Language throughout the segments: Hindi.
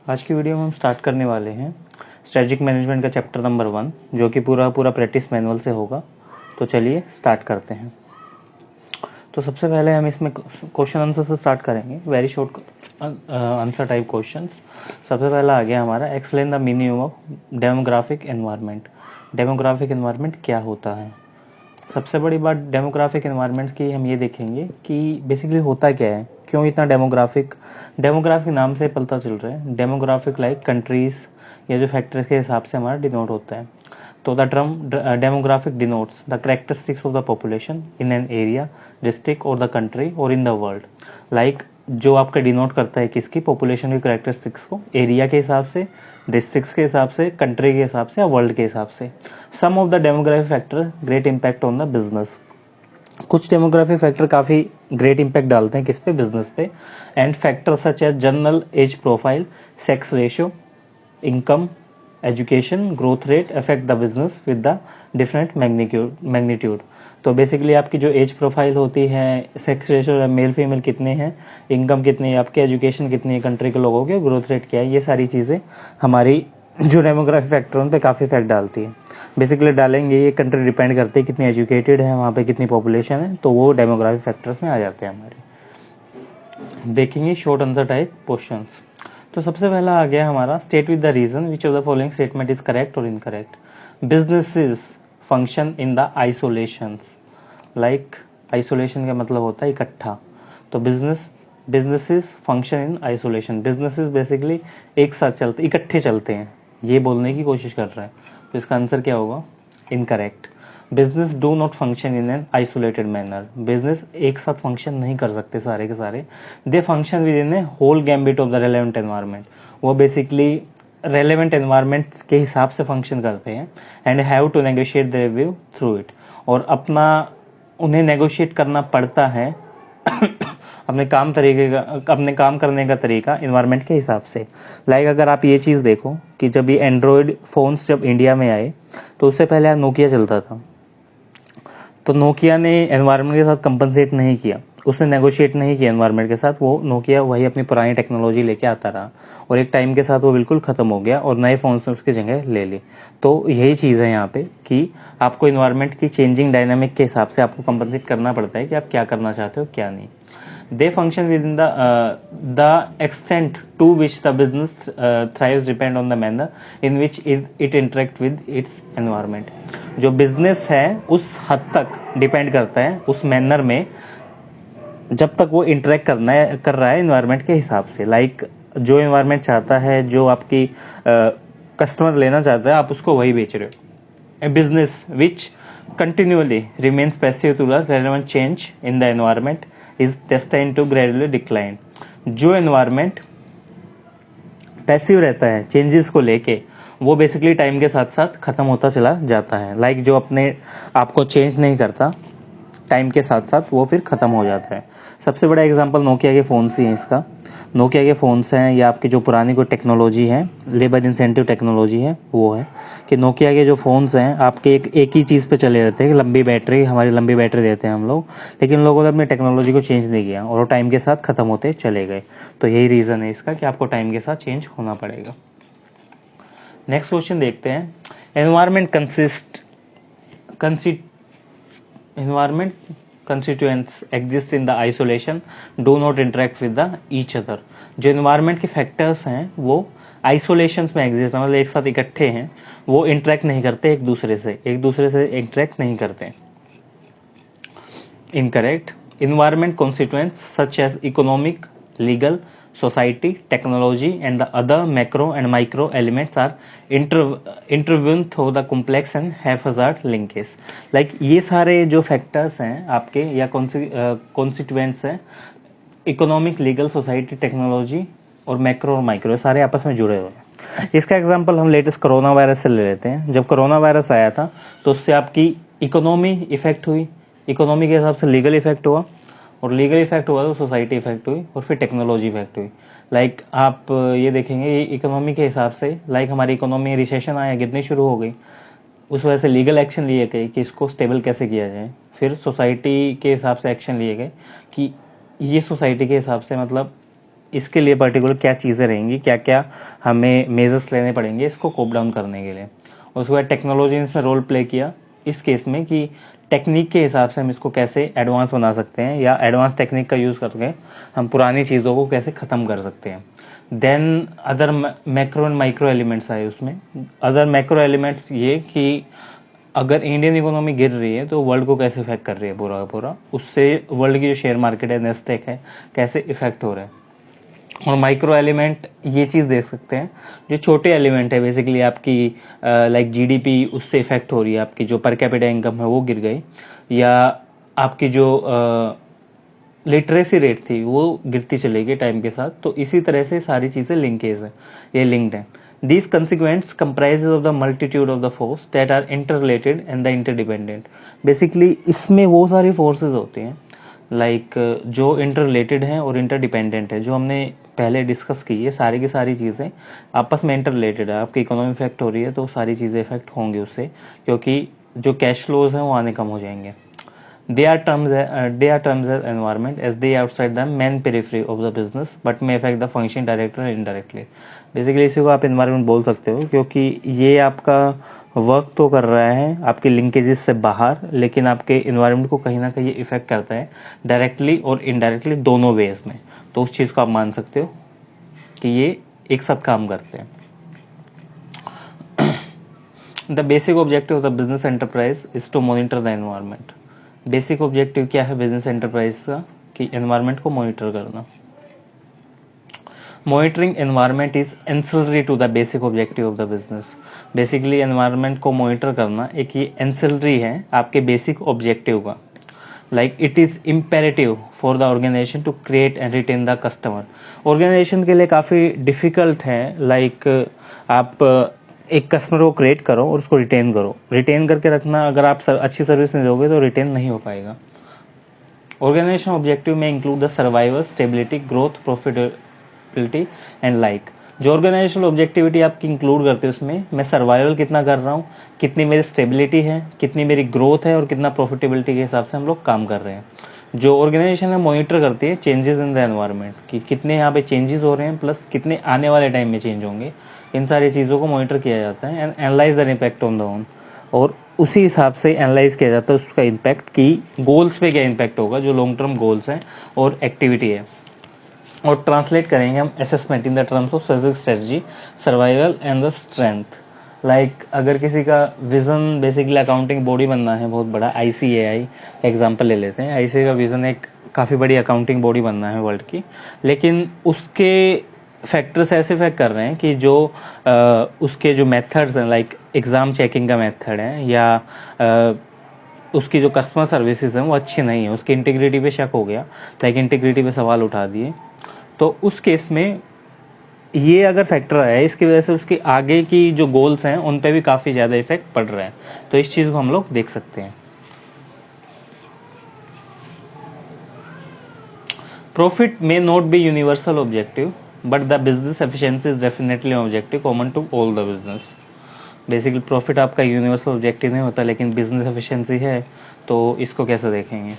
आज की वीडियो में हम स्टार्ट करने वाले हैं स्ट्रेटजिक मैनेजमेंट का चैप्टर नंबर 1, जो कि पूरा प्रैक्टिस मैनुअल से होगा। तो चलिए स्टार्ट करते हैं। तो सबसे पहले हम इसमें क्वेश्चन आंसर से स्टार्ट करेंगे, very short answer type questions. सबसे पहला आ गया हमारा, explain the meaning of demographic environment. Demographic environment क्या होता है? सबसे बड़ी बात डेमोग्राफिक एनवायरनमेंट की हम ये देखेंगे कि बेसिकली होता क्या है, क्यों इतना डेमोग्राफिक नाम से पता चल रहा है। डेमोग्राफिक लाइक कंट्रीज या जो फैक्टर के हिसाब से हमारा डिनोट होता है। तो the term demographic denotes the characteristics of the population in an area, district और द कंट्री और इन द वर्ल्ड। लाइक जो आपका डिनोट करता है किसकी, पॉपुलेशन की कैरेक्टरिस्टिक्स को, एरिया के हिसाब से, डिस्ट्रिक्ट्स के हिसाब से, कंट्री के हिसाब से या वर्ल्ड के हिसाब से। Some of the demographic factor great impact on the business. कुछ डेमोग्राफिक फैक्टर काफ़ी ग्रेट इम्पैक्ट डालते हैं किस पे, बिजनेस पे। And factor such as general age profile, sex ratio, income, education, growth rate affect the business with the different magnitude. तो बेसिकली आपकी जो एज प्रोफाइल होती है, सेक्स रेशियो मेल फीमेल कितने हैं, इनकम कितनी है आपकी, एजुकेशन कितनी है कंट्री के लोगों के, ग्रोथ रेट क्या है, ये सारी चीज़ें हमारी जो डेमोग्राफिक फैक्टर उन पे काफ़ी इफेक्ट डालती है। बेसिकली डालेंगे, ये कंट्री डिपेंड करती है कितनी एजुकेटेड है, वहाँ पे कितनी पॉपुलेशन है, तो वो डेमोग्राफिक फैक्टर्स में आ जाते हैं हमारे। देखेंगे शॉर्ट आंसर टाइप क्वेश्चंस। तो सबसे पहला आ गया हमारा, state with the reason which of the following statement is correct और incorrect. Businesses function in the isolation. Like isolation का मतलब होता है इकट्ठा। तो businesses function in isolation. Businesses basically एक साथ चलते, इकट्ठे चलते हैं, ये बोलने की कोशिश कर रहा है। तो इसका आंसर क्या होगा? Incorrect. Business do not function in an isolated manner. Business एक साथ फंक्शन नहीं कर सकते सारे के सारे। They function with in a whole gambit of the relevant environment. वो बेसिकली रेलेवेंट एनवायरनमेंट के हिसाब से फंक्शन करते हैं। And have to negotiate the review through it. और उन्हें नेगोशिएट करना पड़ता है अपने काम करने का तरीका इन्वायरमेंट के हिसाब से। लाइक अगर आप ये चीज़ देखो कि जब ये एंड्रॉयड फ़ोन्स जब इंडिया में आए, तो उससे पहले नोकिया चलता था। तो नोकिया ने एनवायरनमेंट के साथ कंपनसेट नहीं किया, उसने नेगोशिएट नहीं किया एनवायरनमेंट के साथ। वो नोकिया वही अपनी पुरानी टेक्नोलॉजी लेके आता रहा, और एक टाइम के साथ वो बिल्कुल ख़त्म हो गया और नए फ़ोन्स ने उसकी जगह ले ली। तो यही चीज़ है यहाँ पे कि आपको इन्वायरमेंट की चेंजिंग डायनामिक के हिसाब से आपको कंपनसेट करना पड़ता है कि आप क्या करना चाहते हो क्या नहीं। They function within the extent to which the business thrives depend on the manner in which it interact with its environment. जो बिजनेस है उस हद तक डिपेंड करता है उस मैनर में जब तक वो इंटरेक्ट कर रहा है इन्वायरमेंट के हिसाब से। लाइक जो इन्वायरमेंट चाहता है, जो आपकी कस्टमर लेना चाहता है, आप उसको वही बेच रहे हो। A business which continually remains passive to the relevant change in the environment is destined to gradually decline. जो एनवायरमेंट पैसिव रहता है चेंजेस को लेके, वो बेसिकली टाइम के साथ साथ खत्म होता चला जाता है। लाइक जो अपने आपको चेंज नहीं करता टाइम के साथ साथ, वो फिर ख़त्म हो जाता है। सबसे बड़ा एग्जांपल नोकिया के फ़ोन्स ही हैं इसका। नोकिया के फ़ोन्स हैं या आपकी जो पुरानी कोई टेक्नोलॉजी है, लेबर इंसेंटिव टेक्नोलॉजी है, वो है कि नोकिया के जो फ़ोन्स हैं आपके एक ही चीज़ पे चले रहते हैं, लंबी बैटरी, हमारी लंबी बैटरी देते हैं हम लोग। लेकिन लोगों ने अपनी टेक्नोलॉजी को चेंज नहीं किया और वो टाइम के साथ ख़त्म होते चले गए। तो यही रीज़न है इसका कि आपको टाइम के साथ चेंज होना पड़ेगा। नेक्स्ट क्वेश्चन देखते हैं। Environment constituents exist in the isolation, do not interact with the each other. जो environment के factors हैं वो isolations में exist, मतलब एक साथ इकट्ठे हैं, वो interact नहीं करते एक दूसरे से interact नहीं करते। Incorrect. Environment constituents such as economic, legal, society, technology and the other macro and micro elements are interwoven through the complex and haphazard linkages. Like ये सारे जो फैक्टर्स हैं आपके या कॉन्स्टिट्यूएंट्स हैं, इकोनॉमिक, लीगल, सोसाइटी, टेक्नोलॉजी और मैक्रो और माइक्रो, सारे आपस में जुड़े हुए हैं। इसका एग्जांपल हम लेटेस्ट कोरोना वायरस से ले लेते हैं। जब कोरोना वायरस आया था तो उससे आपकी इकोनॉमी इफेक्ट हुई, इकोनॉमी के हिसाब से लीगल इफेक्ट हुआ, और लीगल इफेक्ट हुआ तो सोसाइटी इफेक्ट हुई, और फिर टेक्नोलॉजी इफेक्ट हुई। लाइक आप ये देखेंगे इकोनॉमी के हिसाब से, लाइक हमारी इकोनॉमी रिसेशन आया, गिरनी शुरू हो गई, उस वजह से लीगल एक्शन लिए गए कि इसको स्टेबल कैसे किया जाए। फिर सोसाइटी के हिसाब से एक्शन लिए गए कि ये सोसाइटी के हिसाब से मतलब इसके लिए पर्टिकुलर क्या चीज़ें रहेंगी, क्या क्या हमें मेजर्स लेने पड़ेंगे इसको कोप डाउन करने के लिए। उसके बाद टेक्नोलॉजी ने इसमें रोल प्ले किया इस केस में कि टेक्निक के हिसाब से हम इसको कैसे एडवांस बना सकते हैं, या एडवांस टेक्निक का यूज़ करके हम पुरानी चीज़ों को कैसे ख़त्म कर सकते हैं। Then other macro and micro elements आए उसमें। अदर मैक्रो एलिमेंट्स ये कि अगर इंडियन इकोनॉमी गिर रही है तो वर्ल्ड को कैसे इफेक्ट कर रही है पूरा का पूरा, उससे वर्ल्ड की जो शेयर मार्केट है, नेस्टेक है, कैसे इफेक्ट हो रहा है। और माइक्रो एलिमेंट ये चीज़ देख सकते हैं, जो छोटे एलिमेंट है बेसिकली आपकी लाइक जीडीपी उससे इफेक्ट हो रही है, आपकी जो पर कैपिटा इनकम है वो गिर गई, या आपकी जो लिटरेसी रेट थी वो गिरती चलेगी टाइम के साथ। तो इसी तरह से सारी चीज़ें लिंकेज है, ये लिंक्ड है। These consequences comprises of the multitude of the force that are interrelated and the interdependent. Basically इसमें वो सारी forces होती हैं लाइक जो इंटररिलेटेड हैं और इंटरडिपेंडेंट है, जो हमने पहले डिस्कस की है। सारी की सारी चीज़ें आपस में इंटररिलेटेड है। आपकी इकोनॉमी इफेक्ट हो रही है तो सारी चीज़ें इफेक्ट होंगी उससे, क्योंकि जो कैश फ्लोज हैं वो आने कम हो जाएंगे। They are terms as environment as they outside the main periphery of the business but may affect the function directly or indirectly. Basically इसी को आप environment बोल सकते हो, क्योंकि ये आपका वर्क तो कर रहा है आपके लिंकेजेस से बाहर, लेकिन आपके इन्वायरमेंट को कहीं ना कहीं इफेक्ट करता है डायरेक्टली और इनडायरेक्टली दोनों वेज में। तो उस चीज़ को आप मान सकते हो कि ये एक साथ काम करते हैं। The basic objective of the business enterprise is to monitor the environment. Basic objective क्या है बिजनेस एंटरप्राइज का, कि एनवायरमेंट को मॉनिटर करना। Monitoring environment is ancillary to the basic objective of the business. Basically environment को मॉनिटर करना एक ये एंसिलरी है आपके बेसिक ऑब्जेक्टिव का। Like it is imperative for the organization to create and retain the customer. Organization के लिए काफ़ी डिफिकल्ट है लाइक आप एक कस्टमर को क्रिएट करो और उसको रिटेन करो। रिटेन करके रखना, अगर आप अच्छी सर्विस नहीं दोगे तो रिटेन नहीं हो पाएगा। ऑर्गेनाइजेशन ऑब्जेक्टिव में include the survival, stability, growth, profitability and like. जो ऑर्गेनाइजेशनल ऑब्जेक्टिविटी आपकी इंक्लूड करते हैं उसमें मैं सर्वाइवल कितना कर रहा हूँ, कितनी मेरी स्टेबिलिटी है, कितनी मेरी ग्रोथ है और कितना प्रॉफिटेबिलिटी के हिसाब से हम लोग काम कर रहे हैं। जो ऑर्गेनाइजेशन है मॉनिटर करती है चेंजेस इन द एनवायरनमेंट, कि कितने यहाँ पे चेंजेस हो रहे हैं प्लस कितने आने वाले टाइम में चेंज होंगे। इन सारी चीज़ों को मॉनिटर किया जाता है and analyse the impact on the own. और उसी हिसाब से एनालाइज किया जाता है उसका इम्पैक्ट, की गोल्स पे क्या इम्पैक्ट होगा, जो लॉन्ग टर्म गोल्स हैं और एक्टिविटी है। और ट्रांसलेट करेंगे हम assessment in the terms of specific strategy, survival and the strength. Like अगर किसी का विजन बेसिकली अकाउंटिंग बॉडी बनना है बहुत बड़ा, ICAI एग्जांपल ले लेते हैं। ICAI का विजन एक काफ़ी बड़ी अकाउंटिंग बॉडी बनना है वर्ल्ड की, लेकिन उसके फैक्टर्स ऐसे इफेक्ट कर रहे हैं कि जो उसके जो मेथड्स हैं लाइक एग्ज़ाम चेकिंग का मेथड है, या उसकी जो कस्टमर सर्विसेज हैं वो अच्छी नहीं है, उसकी इंटीग्रिटी पे शक हो गया, लाइक इंटीग्रिटी पे सवाल उठा दिए, तो उस केस में ये अगर फैक्टर है इसकी वजह से उसकी आगे की जो गोल्स हैं उन पे भी काफ़ी ज़्यादा इफेक्ट पड़ रहा है। तो इस चीज़ को हम लोग देख सकते हैं। Profit may not be universal objective but the business efficiency is definitely objective common to all the business. Basically profit आपका यूनिवर्सल ऑब्जेक्टिव नहीं होता, लेकिन बिजनेस एफिशिएंसी है, तो इसको कैसे देखेंगे।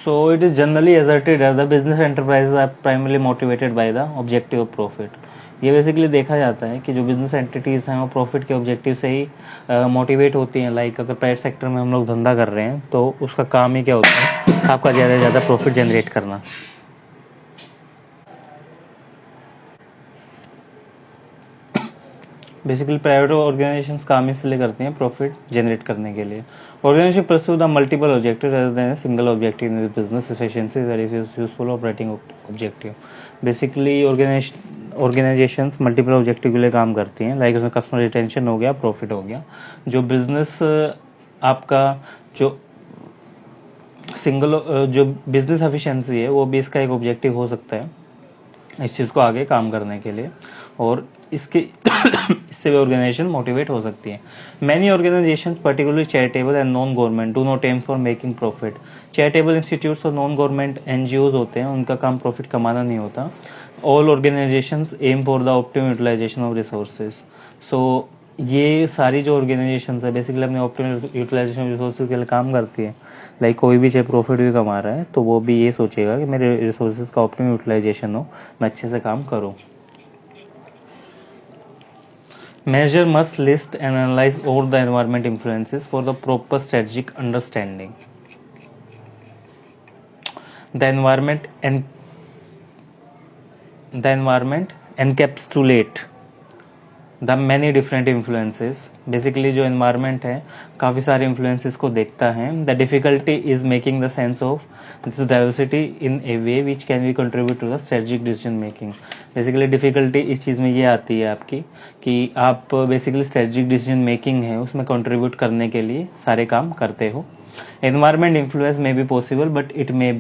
So it is generally asserted that the business enterprises are primarily motivated by the objective of profit. ये बेसिकली देखा जाता है कि जो बिजनेस एंटिटीज़ हैं वो प्रॉफिट के ऑब्जेक्टिव से ही मोटिवेट होती हैं। लाइक अगर प्राइवेट सेक्टर में हम लोग धंधा कर रहे हैं तो उसका काम ही क्या होता है, आपका ज़्यादा से ज़्यादा प्रॉफिट जनरेट करना। बेसिकली प्राइवेट ऑर्गेनाइजेशंस काम इसलिए करते हैं प्रॉफिट जनरेट करने के लिए। Organization pursue the multiple objective rather than single objective in business efficiency very useful operating objective. Basically organizations multiple objective के लिए काम करती हैं, लाइक उसमें कस्टमर रिटेंशन हो गया, प्रॉफिट हो गया। जो बिजनेस आपका जो जो बिजनेस एफिशिएंसी है वो भी इसका एक ऑब्जेक्टिव हो सकता है इस चीज़ को आगे काम करने के लिए, और इसके इससे भी ऑर्गेनाइजेशन मोटिवेट हो सकती है। Many organisations particularly charitable and non government do not aim for making profit. Charitable institutes और नॉन गवर्नमेंट NGOs होते हैं, उनका काम प्रॉफिट कमाना नहीं होता। All organisations aim for the optimum utilisation of resources. So ये सारी जो ऑर्गेनाइजेशन है बेसिकली अपने ऑप्टिमल यूटिलाइजेशन रिसोर्सेज के लिए काम करती है। लाइक कोई भी चाहे प्रॉफिट भी कमा रहा है तो वो भी ये सोचेगा कि मेरे रिसोर्सेज का ऑप्टिमल यूटिलाइजेशन हो, मैं अच्छे से काम करूं। Measure must list and analyze all the environment influences for the proper strategic understanding. The environment encapsulate the many different influences. Basically जो एनवायरनमेंट है काफ़ी सारे इन्फ्लुएंसेस को देखता है। The difficulty is making the sense of this diversity in a way which can be contribute to the strategic decision making. Basically difficulty इस चीज़ में ये आती है आपकी कि आप बेसिकली स्ट्रेटजिक डिसीजन मेकिंग है उसमें कंट्रीब्यूट करने के लिए सारे काम करते हो। Environment influence may be possible but it may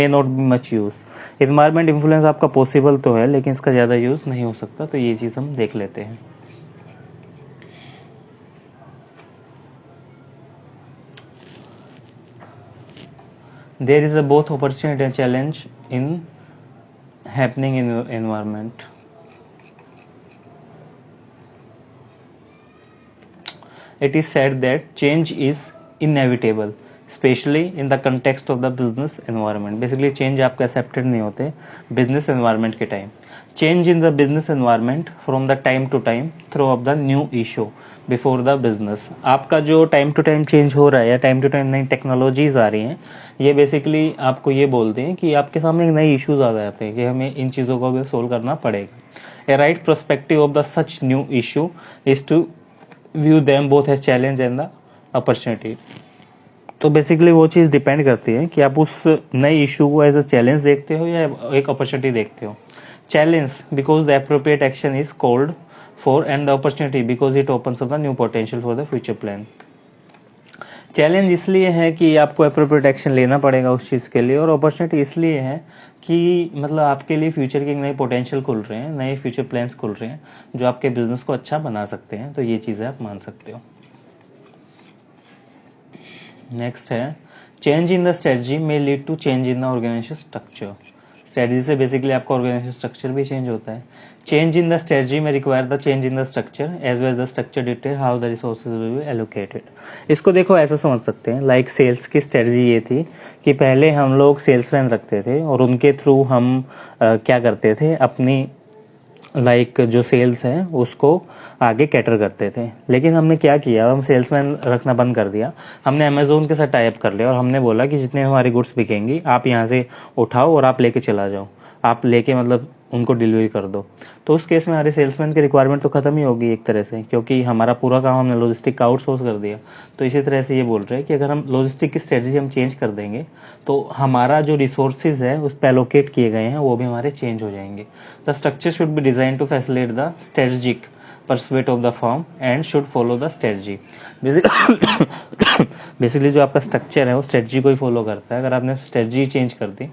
not be much use. Environment influence आपका पॉसिबल तो है लेकिन इसका ज़्यादा यूज़ नहीं हो सकता, तो ये चीज़ हम देख लेते हैं। There is a both opportunity and challenge in happening in environment. It is said that change is inevitable, especially in the context of the business environment. Basically change आपका accepted नहीं होते business environment के time. Change in the business environment from the time to time throw up the new issue before the business. आपका जो time to time change हो रहा है या time to time नई टेक्नोलॉजीज आ रही हैं, ये बेसिकली आपको ये बोलते हैं कि आपके सामने एक नई इश्यूज आ जाते हैं कि हमें इन चीज़ों को भी सोल्व करना पड़ेगा। A right perspective of the such new issue is to view them both as challenge and the opportunity. तो बेसिकली वो चीज़ डिपेंड करती है कि आप उस नए इशू को एज अ चैलेंज देखते हो या एक अपॉर्चुनिटी देखते हो। Challenge because the appropriate action is called for and the opportunity because it opens up the new potential for the future plan. Challenge इसलिए है कि आपको एप्रोप्रिएट एक्शन लेना पड़ेगा उस चीज़ के लिए, और अपॉर्चुनिटी इसलिए है कि मतलब आपके लिए फ्यूचर के नए पोटेंशियल खुल रहे हैं, नए फ्यूचर प्लान्स खुल रहे हैं जो आपके बिजनेस को अच्छा बना सकते हैं। तो ये चीज़ें आप मान सकते हो। नेक्स्ट है चेंज इन द स्ट्रेटजी में lead to change in the organization structure. Strategy से बेसिकली आपका ऑर्गेनाइजेशन स्ट्रक्चर भी चेंज होता है। चेंज इन द स्ट्रेटजी में require the change in the structure as well the structure detail how the resources will be allocated. इसको देखो ऐसा समझ सकते हैं, लाइक सेल्स की स्ट्रेटजी ये थी कि पहले हम लोग सेल्समैन रखते थे और उनके थ्रू हम क्या करते थे, अपनी जो सेल्स है उसको आगे कैटर करते थे। लेकिन हमने क्या किया, हम सेल्समैन रखना बंद कर दिया। हमने अमेजोन के साथ टाई अप कर लिया और हमने बोला कि जितने हमारी गुड्स बिकेंगी आप यहाँ से उठाओ और आप लेके चला जाओ, आप लेके मतलब उनको डिलीवरी कर दो। तो उस केस में हमारे सेल्समैन की रिक्वायरमेंट तो खत्म ही होगी एक तरह से, क्योंकि हमारा पूरा काम हमने लॉजिस्टिक का आउटसोर्स कर दिया। तो इसी तरह से ये बोल रहे हैं कि अगर हम लॉजिस्टिक की स्ट्रेटजी हम चेंज कर देंगे तो हमारा जो रिसोर्सेज है उस पर एलोकेट किए गए हैं वो भी हमारे चेंज हो जाएंगे। The structure should be design to facilitate the strategic pursuit of the firm and should follow the strategy. Basically जो आपका स्ट्रक्चर है वो स्ट्रेटजी को ही फॉलो करता है। अगर आपने स्ट्रेटजी चेंज कर दी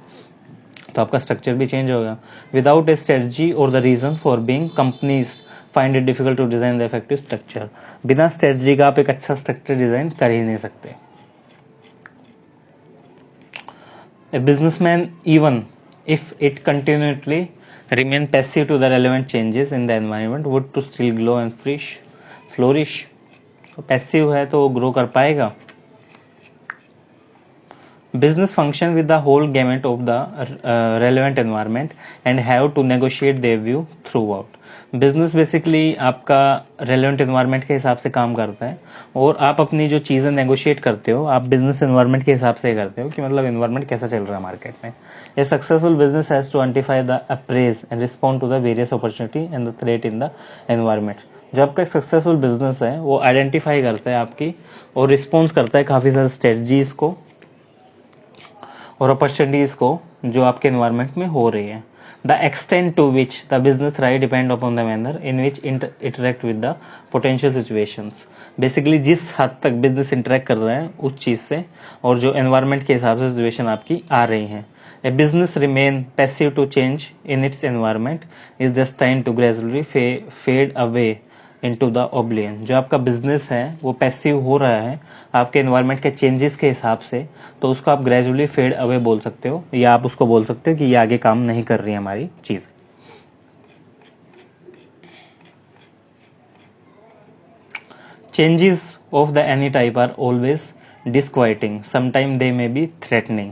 तो आपका स्ट्रक्चर भी चेंज होगा। विदाउट ए स्ट्रेटजी और the reason for being companies find it difficult to design the effective structure. बिना स्ट्रेटजी का आप एक अच्छा स्ट्रक्चर डिजाइन कर ही नहीं सकते। A businessman even if it continuously remain passive to the relevant changes in the environment would to still glow and flourish। तो पैसिव है तो वो ग्रो कर पाएगा। Business function with the whole gamut of the relevant environment and have to negotiate their view throughout। Business basically आपका रेलेवेंट एनवायरनमेंट के हिसाब से काम करता है और आप अपनी जो चीज़ें नेगोशिएट करते हो आप बिजनेस एनवायरनमेंट के हिसाब से करते हो कि मतलब एनवायरनमेंट कैसा चल रहा है मार्केट में। A successful business has to identify the appraise and respond to the various opportunity and the threat in the environment. जो आपका सक्सेसफुल बिजनेस है वो आइडेंटिफाई करता है आपकी और रिस्पॉन्स करता है काफ़ी सारे स्ट्रेटजीज को और अपॉर्चुनिटीज को जो आपके एनवायरनमेंट में हो रही है। The extent to which the business thrive depend upon the manner in which interact with the potential situations. बेसिकली जिस हद तक बिजनेस इंटरेक्ट कर रहे हैं उस चीज़ से और जो एनवायरनमेंट के हिसाब से सिचुएशन आपकी आ रही है। A business remain passive to change in its environment is destined to gradually fade away into the oblivion. जो आपका बिजनेस है वो पैसिव हो रहा है आपके एनवायरनमेंट के चेंजेस के हिसाब से, तो उसको आप ग्रेजुअली फेड अवे बोल सकते हो या आप उसको बोल सकते हो कि ये आगे काम नहीं कर रही है हमारी चीज़। Changes of the any type are always disquieting. Sometimes they may be threatening.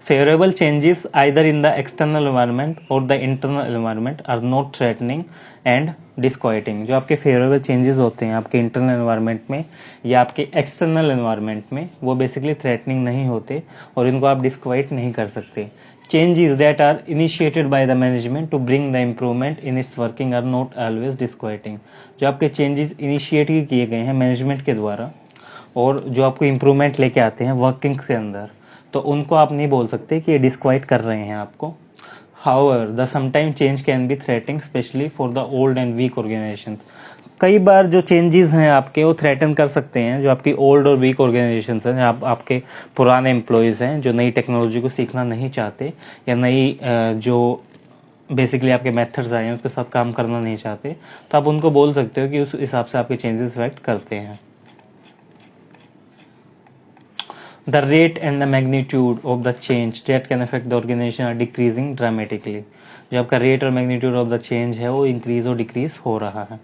Favorable changes either in the external environment or the internal environment are not threatening and disquieting. जो आपके फेवरेबल चेंजेस होते हैं आपके इंटरनल एनवायरनमेंट में या आपके एक्सटर्नल एनवायरनमेंट में, वो बेसिकली थ्रेटनिंग नहीं होते और इनको आप डिस्क्वाइट नहीं कर सकते. Changes that are initiated by the management to bring the improvement in its working are not always disquieting. जो आपके चेंजेस इनिशिएट किए गए हैं मैनेजमेंट के द्वारा और जो आपको इम्प्रूवमेंट लेके आते हैं वर्किंग्स के अंदर, तो उनको आप नहीं बोल सकते कि ये डिस्क्वाइट कर रहे हैं आपको. However the sometime change can be threatening specially for the old and weak organization. कई बार जो चेंजेस हैं आपके वो थ्रेटन कर सकते हैं जो आपकी ओल्ड और वीक ऑर्गेनाइजेशन हैं, आपके पुराने एम्प्लॉयज़ हैं जो नई टेक्नोलॉजी को सीखना नहीं चाहते या नई जो बेसिकली आपके मेथड्स आए हैं उसके साथ काम करना नहीं चाहते, तो आप उनको बोल सकते हो कि उस हिसाब से आपके चेंजेस इफेक्ट करते हैं. The rate and the magnitude of the change that can affect the organization are decreasing dramatically. जो आपका रेट और मैग्नीट्यूड ऑफ द चेंज है वो इंक्रीज और डिक्रीज हो रहा है.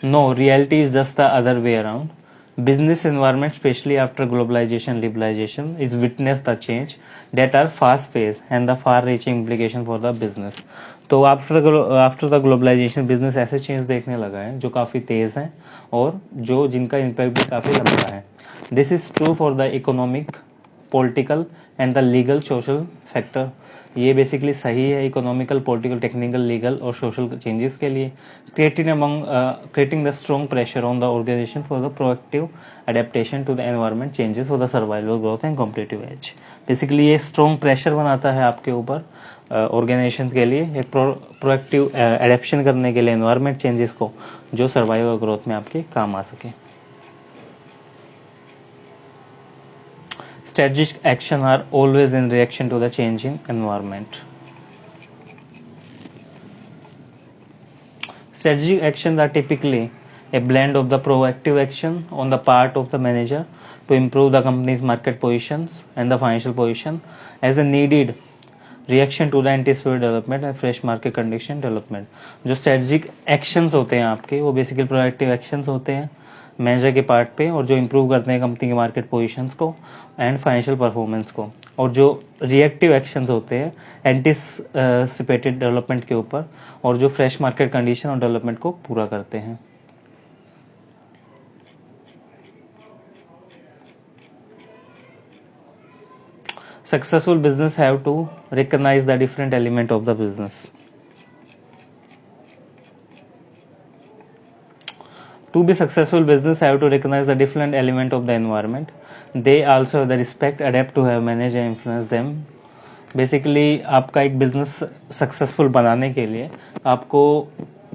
No, reality is just the other way around. Business environment, especially after globalization, liberalization, is witness the change that are fast paced and the far reaching implication for the business. तो आफ्टर द ग्लोबलाइजेशन बिजनेस ऐसे चेंज देखने लगा है जो काफ़ी तेज़ हैं और जो जिनका इम्पैक्ट भी काफ़ी लंबा है. This is true for the economic, political and the legal social factor. ये बेसिकली सही है इकोनॉमिकल, पॉलिटिकल, टेक्निकल, लीगल और सोशल चेंजेस के लिए. Creating the strong pressure on the organization for the proactive adaptation to the environment changes for the survival, growth and competitive edge. Basically ये स्ट्रॉन्ग प्रेशर बनाता है आपके ऊपर ऑर्गेनाइजेशन के लिए एक प्रोएक्टिव एडेप्शन करने के लिए एनवायरनमेंट चेंजेस को, जो सर्वाइवल और ग्रोथ में आपके काम आ सके. Strategic action are always in reaction to the change in environment. Strategic actions are typically a blend of the proactive action on the part of the manager to improve the company's market positions and the financial position as a needed reaction to the anticipated development and fresh market condition development. जो strategic actions होते हैं आपके वो basically proactive actions होते हैं मैनेजर के पार्ट पे और जो इम्प्रूव करते हैं कंपनी के मार्केट पोजीशंस को एंड फाइनेंशियल परफॉर्मेंस को, और जो रिएक्टिव एक्शंस होते हैं एंटीसिपेटेड डेवलपमेंट के ऊपर और जो फ्रेश मार्केट कंडीशन और डेवलपमेंट को पूरा करते हैं. Successful business have to recognize the different element of the business. To be successful, business have to recognize the different element of the environment. They also have the respect, adapt to have manage and influence them. Basically, आपका एक बिजनेस सक्सेसफुल बनाने के लिए आपको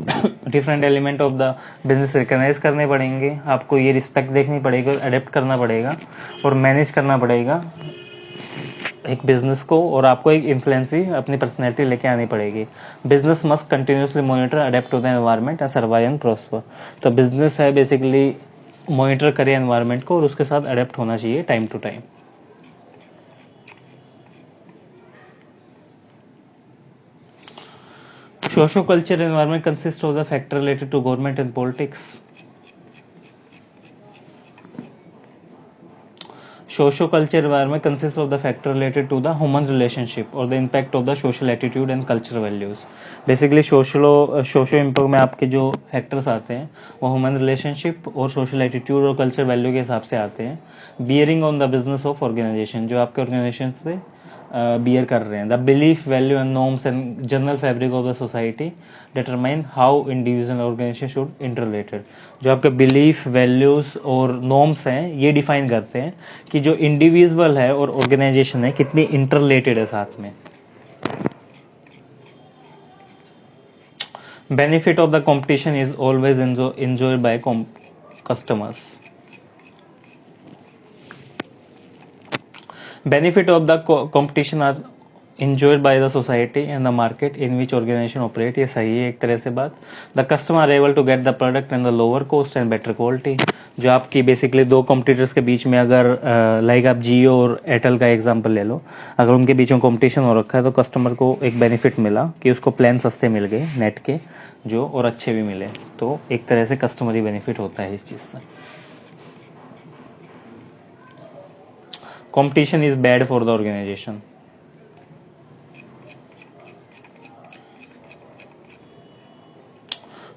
different element of the business recognize करने पड़ेंगे, आपको ये रिस्पेक्ट देखनी पड़ेगी, अडेप्ट करना पड़ेगा और मैनेज करना पड़ेगा एक बिजनेस को, और आपको एक इन्फ्लुएंस ही अपनी पर्सनैलिटी लेके आनी पड़ेगी. Business must continuously monitor, adapt to the environment and survive and prosper. तो बिजनेस है बेसिकली मॉनिटर करे एनवायरनमेंट को और उसके साथ अडेप्ट होना चाहिए time to time. Socio culture environment consist of the factor related to government and politics. Socio-culture environment consists of the factor related to the human relationship or the impact of the social attitude and cultural values. Basically socio impact में आपके जो फैक्टर्स आते हैं वो ह्यूमन रिलेशनशिप और सोशल एटीट्यूड और कल्चर वैल्यू के हिसाब से आते हैं. Bearing on the business of organization, जो आपके ऑर्गेनाइजेशन पे बियर कर रहे हैं. The belief, value and norms and general fabric of the society determine how individual organization should interrelated. जो आपके बिलीफ, वैल्यूज और नॉर्म्स हैं ये डिफाइन करते हैं कि जो इंडिविजुअल है और ऑर्गेनाइजेशन है कितनी इंटररिलेटेड है साथ में. Benefit of the competition is always enjoyed by customers. Benefit of the competition are enjoyed by the society and the market in which organization operate. ये सही है एक तरह से बात. The customer are able to get the product and the lower cost and better quality. जो आपकी बेसिकली दो कॉम्पिटिटर्स के बीच में अगर लाइक आप जियो और एयरटेल का एग्जांपल ले लो, अगर उनके बीच में कंपटीशन हो रखा है तो कस्टमर को एक बेनिफिट मिला कि उसको प्लान सस्ते मिल गए नेट के जो और अच्छे भी मिले, तो एक तरह से कस्टमर ही बेनिफिट होता है इस चीज़ से। Competition is bad for the organization.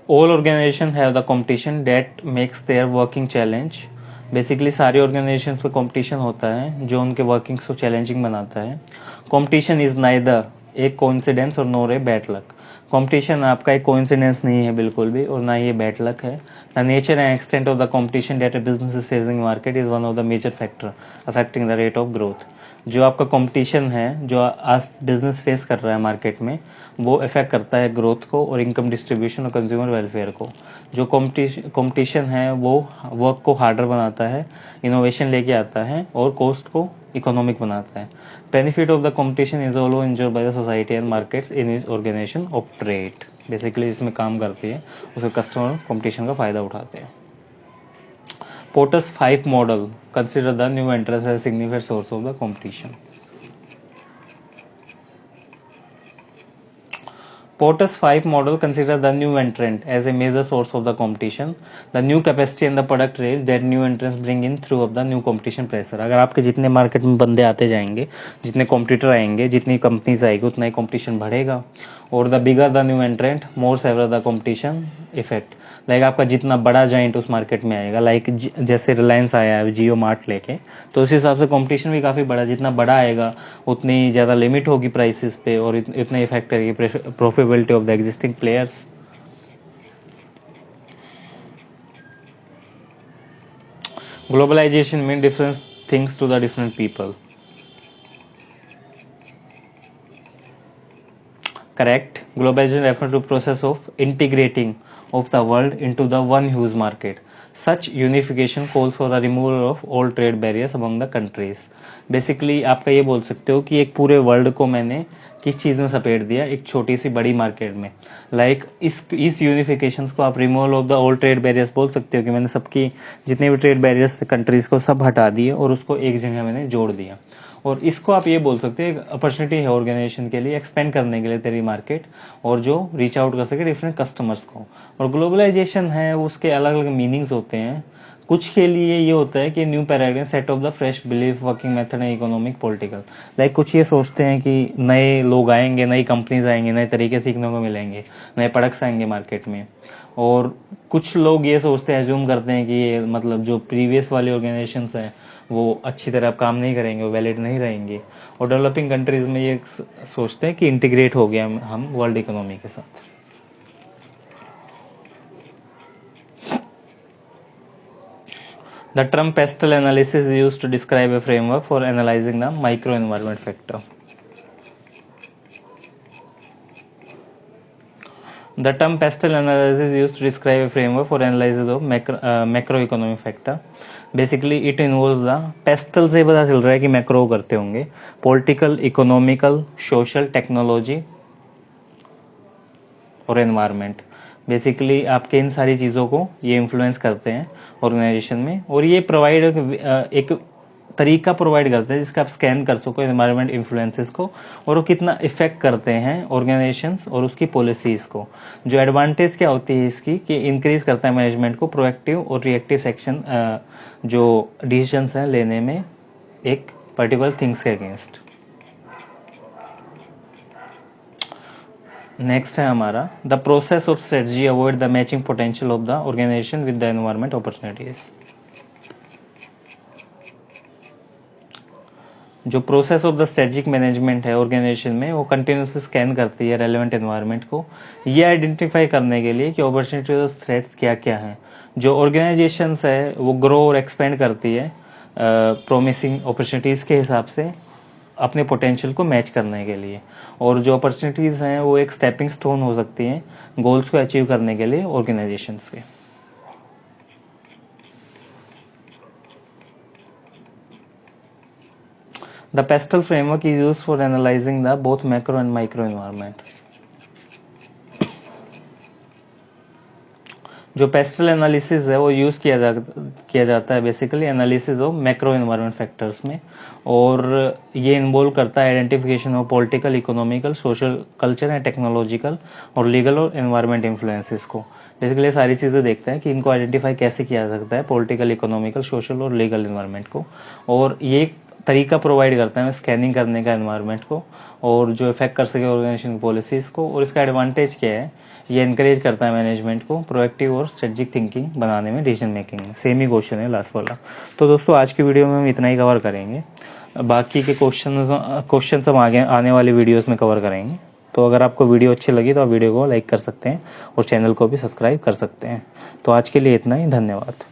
All organization have the competition that makes their working challenge. Basically सारी ऑर्गेनाइजेशंस पे कंपटीशन होता है जो उनके वर्किंग्स को चैलेंजिंग बनाता है। Competition is neither a coincidence और nor a bad luck. Competition आपका एक कोइंसिडेंस नहीं है बिल्कुल भी, और ना ही ये बैड लक है। The nature and extent of the competition that a business is facing market is one of the major factor affecting the rate of growth. जो आपका कंपटीशन है जो आज बिजनेस फेस कर रहा है मार्केट में, वो इफेक्ट करता है ग्रोथ को और इनकम डिस्ट्रीब्यूशन और कंज्यूमर वेलफेयर को। जो कंपटीशन है वो वर्क को हार्डर बनाता है, इनोवेशन लेके आता है और कॉस्ट को इकोनॉमिक बनाता है। Benefit of the competition is also enjoyed by the society and markets in is organization operate. Basically इसमें काम करती है, उसके कस्टमर कंपटीशन का फायदा उठाते हैं। Porter's 5 model consider the new entrants as a significant source of the competition. Porter's 5 model consider the new entrant as a major source of the competition. The new capacity and the product range that new entrants bring in through of the new competition pressure. अगर आपके जितने मार्केट में बंदे आते जाएंगे, जितने कॉम्पिटिटर आएंगे, जितनी कंपनीज आएगी, उतना ही कंपटीशन बढ़ेगा। और the bigger the new entrant more severe the competition effect. Like आपका जितना बड़ा जाइंट उस मार्केट में आएगा, लाइक जैसे रिलायंस आया है जियो मार्ट लेके, तो उस हिसाब से कंपटीशन भी काफ़ी बड़ा, जितना बड़ा आएगा उतनी ज़्यादा लिमिट होगी प्राइसेस पे और इतने इफेक्ट करेगी profitability of the existing players. Globalization mean different things to the different people. Correct. Globalization refers to process of integrating of the world into the one huge market. Such unification calls for the removal of all trade barriers among the countries. Basically आपका ये बोल सकते हो कि एक पूरे वर्ल्ड को मैंने किस चीज़ में सपेट दिया, एक छोटी सी बड़ी मार्केट में। लाइक इस यूनिफिकेशन को आप removal of the all trade barriers बोल सकते हो कि मैंने सबकी जितने भी ट्रेड बैरियर्स कंट्रीज को सब हटा दिए और उसको एक जगह मैंने जोड़ दिया। और इसको आप ये बोल सकते हैं अपॉर्चुनिटी है ऑर्गेनाइजेशन के लिए एक्सपेंड करने के लिए तेरी मार्केट, और जो रीच आउट कर सके डिफरेंट कस्टमर्स को। और ग्लोबलाइजेशन है उसके अलग अलग मीनिंग्स होते हैं। कुछ के लिए ये होता है कि new paradigm set of the fresh belief working method and economic political. Like कुछ ये सोचते हैं कि नए लोग आएंगे, नई कंपनीज आएंगे, नए तरीके सीखने को मिलेंगे, नए प्रोडक्ट्स आएंगे मार्केट में। और कुछ लोग ये सोचते हैं, एज्यूम करते हैं कि ये मतलब जो प्रीवियस वाले ऑर्गेनाइजेशंस हैं वो अच्छी तरह काम नहीं करेंगे, वो वैलिड नहीं रहेंगे। और डेवलपिंग कंट्रीज में ये सोचते हैं कि इंटीग्रेट हो गया हम वर्ल्ड इकोनॉमी के साथ। The term pestle analysis is used to describe a framework for analyzing the microenvironment factor. The term pestle analysis is used to describe a framework for analysis of macroeconomic factor. Basically it involves the pestle से पता चल रहा है कि मैक्रो करते होंगे पॉलिटिकल, इकोनॉमिकल, सोशल, टेक्नोलॉजी और एनवायरनमेंट। बेसिकली आपके इन सारी चीज़ों को ये इन्फ्लुएंस करते हैं ऑर्गेनाइजेशन में, और ये प्रोवाइड एक तरीका प्रोवाइड करते हैं जिसका आप स्कैन कर सको एनवायरनमेंट इन्फ्लुएंसेस को, और वो कितना इफेक्ट करते हैं ऑर्गेनाइजेशंस और उसकी पॉलिसीज़ को। जो एडवांटेज क्या होती है इसकी कि इंक्रीज करता है मैनेजमेंट को प्रोएक्टिव और रिएक्टिव सेक्शन जो डिसीजंस हैं लेने में एक पर्टिकुलर थिंग्स के अगेंस्ट। नेक्स्ट है हमारा the process of strategy avoid the matching potential of the organisation with the environment opportunities. जो process of the strategic management है ऑर्गेनाइजेशन में, वो कंटिन्यूसली स्कैन करती है रेलेवेंट एनवायरनमेंट को, ये आइडेंटिफाई करने के लिए कि अपॉर्चुनिटीज और थ्रेट्स क्या क्या हैं। जो ऑर्गेनाइजेशंस है वो ग्रो और एक्सपेंड करती है प्रोमिसिंग अपॉर्चुनिटीज़ के हिसाब से अपने पोटेंशियल को मैच करने के लिए, और जो अपॉर्चुनिटीज़ हैं वो एक स्टेपिंग स्टोन हो सकती हैं गोल्स को अचीव करने के लिए ऑर्गेनाइजेशंस के। The pestle framework is used for analyzing the both macro and micro environment. जो पेस्टल एनालिसिस है वो यूज़ किया जाता है basically analysis of macro environment factors में, और ये इन्वॉल्व करता है identification of political, economical, social, culture and technological और लीगल और एनवायरनमेंट इन्फ्लुएंसेस को। बेसिकली सारी चीज़ें देखते हैं कि इनको आइडेंटिफाई कैसे किया जा सकता है, पॉलिटिकल, इकोनॉमिकल, सोशल और लीगल एनवायरनमेंट को, और ये तरीका प्रोवाइड करता है स्कैनिंग करने का एनवायरनमेंट को, और जो इफेक्ट कर सके ऑर्गेनाइजेशन पॉलिसीज़ को। और इसका एडवांटेज क्या है, ये इनकरेज करता है मैनेजमेंट को प्रोएक्टिव और स्ट्रेटजिक थिंकिंग बनाने में, डिसीजन मेकिंग में। सेम ही क्वेश्चन है लास्ट वाला। तो दोस्तों आज की वीडियो में हम इतना ही कवर करेंगे, बाकी के क्वेश्चन हम आगे आने वाली वीडियोस में कवर करेंगे। तो अगर आपको वीडियो अच्छी लगी तो आप वीडियो को लाइक कर सकते हैं और चैनल को भी सब्सक्राइब कर सकते हैं। तो आज के लिए इतना ही, धन्यवाद।